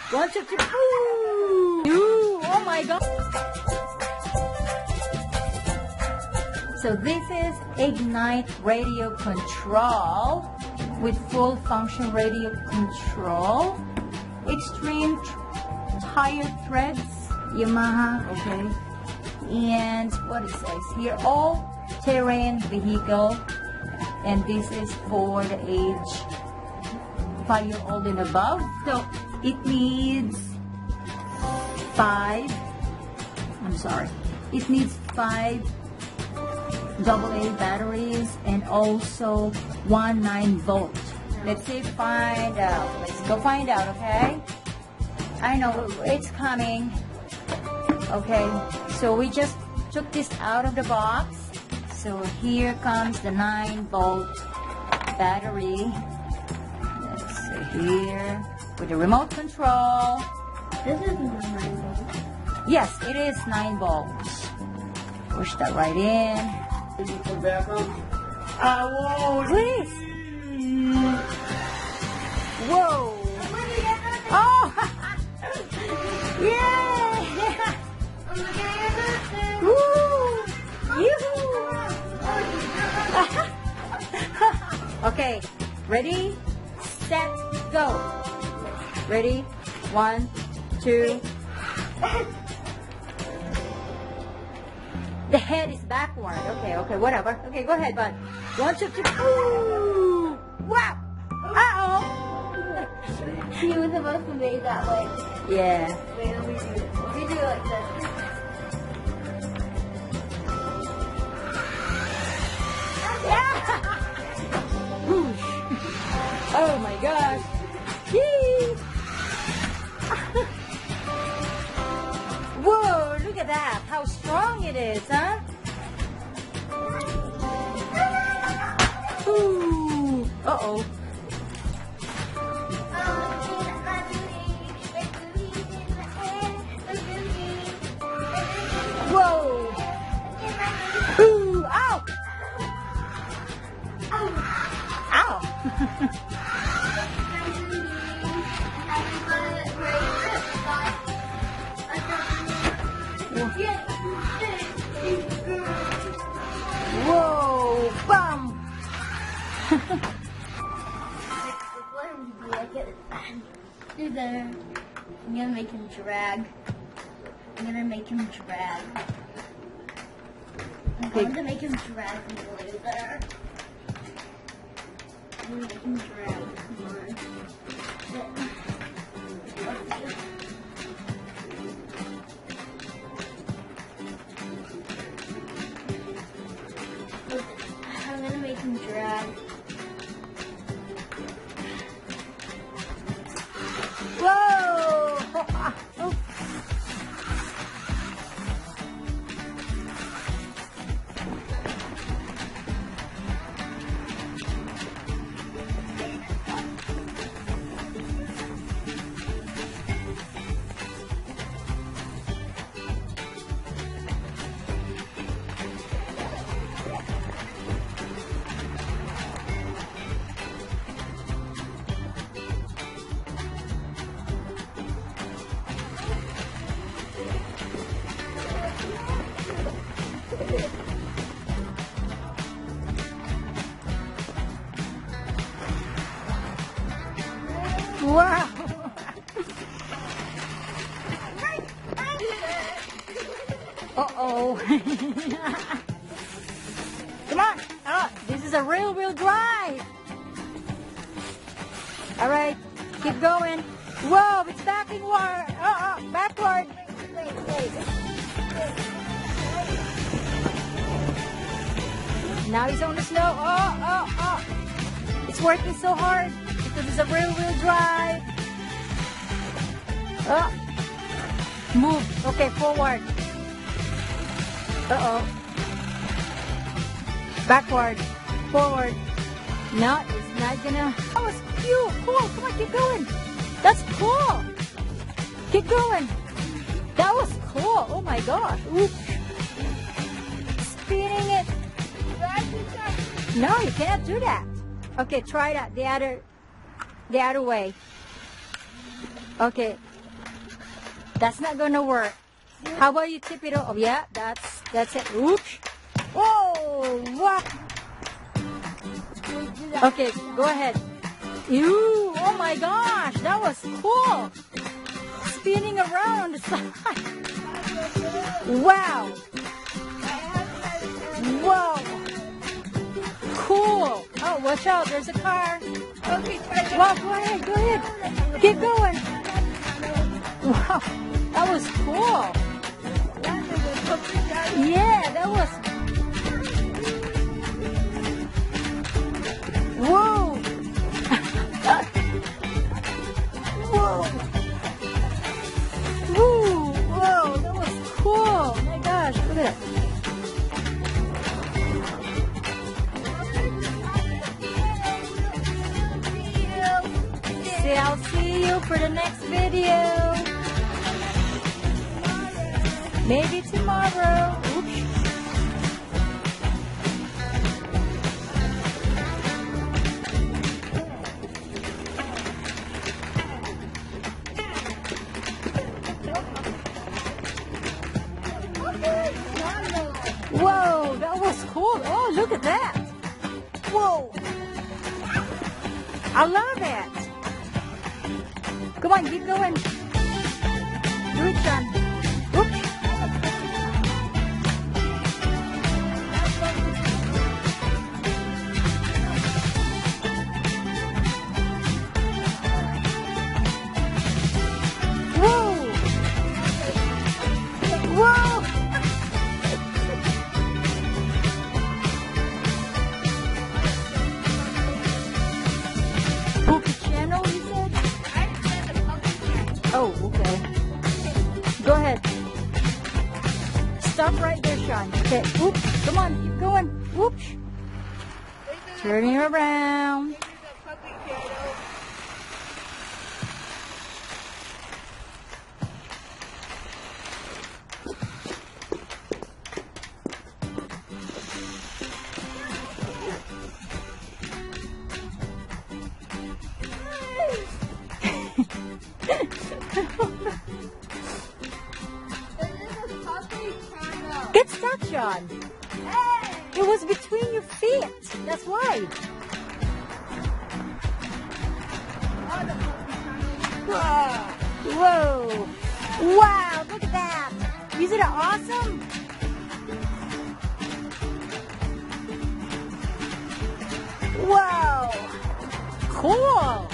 1, 2, 3. Ooh, oh my God. So this is Ignite radio control with full function radio control. Extreme tire threads, Yamaha, okay. And what it says here, all terrain vehicle, and this is for the age 5-year-old and above. So it needs 5 AA batteries and also 1 9-volt. Let's see, find out. Let's go find out, okay? I know it's coming. Okay, so we just took this out of the box. So here comes the 9-volt battery. Let's see here with the remote control. This is 9-volt. Yes, it is 9 volts. Push that right in. Can you come back on? Whoa, please. Whoa. Oh, yeah. Woo. Okay, ready, set, go. Ready, 1, 2. The head is backward. Okay, whatever. Okay, go ahead, bud. 1, 2, 3. Ooh! Wow! Uh-oh! He was supposed to make that way. Yeah. Wait, let me do it. Let me do it like this. Whoosh. Oh my gosh. Yee. Whoa, look at that. How strong it is, huh? Ooh. Uh-oh. Whoa. Ooh. Ow. Ow. Whoa, bum! Do there. I'm gonna make him drag. I'm gonna make him drag. I'm going to make him drag really there. I'm gonna make him drag. Come on. I'm gonna make him drag. Whoa! Oh. Wow! Uh-oh. Come on. Oh, this is a real drive. All right. Keep going. Whoa, it's backing backward. Wait. Now he's on the snow. Oh. It's working so hard because it's a real drive. Oh. Move. Okay, forward. Uh-oh. Backward. Forward. No, it's not gonna. That was cute. Cool. Come on, keep going. That's cool. Keep going. That was cool. Oh my gosh. Oops. Spinning it. No, you cannot do that. Okay, try that. The other way. Okay. That's not gonna work. How about you tip it over? Oh, yeah, that's it. Oops. Whoa! What? Okay, go ahead. Ew! Oh my gosh, that was cool. Spinning around on the side. Wow! Whoa! Cool. Oh, watch out! There's a car. Okay, Wow! Go ahead. Go ahead. Keep going. Wow! That was cool. Yeah, that was. Whoa! Whoa! Woo! Whoa! That was cool. Oh my gosh! Look at it. See, I'll see you for the next video. Maybe tomorrow. Oops. Whoa, that was cool. Oh, look at that. Whoa. I love it. Come on, keep going. Do it, Shawn. Oops. Whoa. Whoa. Channel, you said? Oh, okay. Go ahead. Stop right there, Shawn. Okay. Oops. Come on. Keep going. Oops. Turning around. Get stuck, Shawn. It was between your feet. That's why. Whoa. Wow, look at that. Isn't it awesome? Whoa. Cool.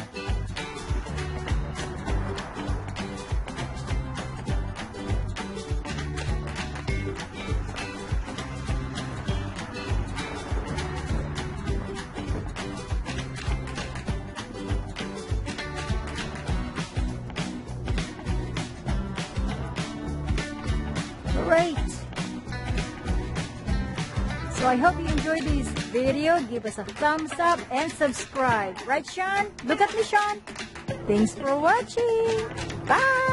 Great. So I hope you enjoyed this video. Give us a thumbs up and subscribe. Right, Shawn? Look at me, Shawn. Thanks for watching. Bye.